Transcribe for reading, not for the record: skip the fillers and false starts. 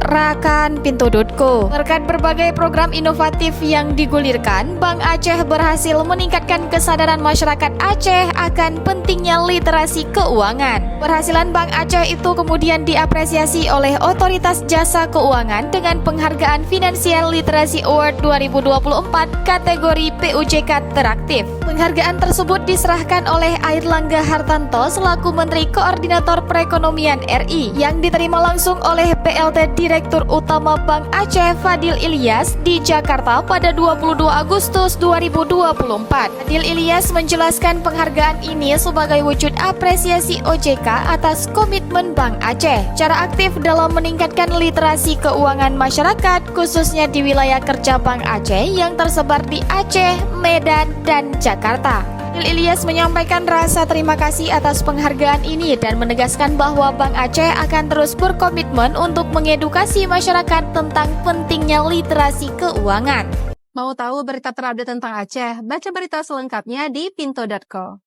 rakan.pintu.co. Berkat berbagai program inovatif yang digulirkan, Bank Aceh berhasil meningkatkan kesadaran masyarakat Aceh akan pentingnya literasi keuangan. Berhasilan Bank Aceh itu kemudian diapresiasi oleh Otoritas Jasa Keuangan dengan penghargaan Financial Literacy Award 2024 kategori PUJK Teraktif. Penghargaan tersebut diserahkan oleh Airlangga Hartanto selaku Menteri Koordinator Perekonomian RI yang diterima langsung oleh PLT Direktur Utama Bank Aceh Fadil Ilyas di Jakarta pada 22 Agustus 2024. Fadil Ilyas menjelaskan penghargaan ini sebagai wujud apresiasi OJK atas komitmen Bank Aceh cara aktif dalam meningkatkan literasi keuangan masyarakat khususnya di wilayah kerja Bank Aceh yang tersebar di Aceh, Medan, dan Jakarta. Ilyas menyampaikan rasa terima kasih atas penghargaan ini dan menegaskan bahwa Bank Aceh akan terus berkomitmen untuk mengedukasi masyarakat tentang pentingnya literasi keuangan. Mau tahu berita terupdate tentang Aceh? Baca berita selengkapnya di pintu.co.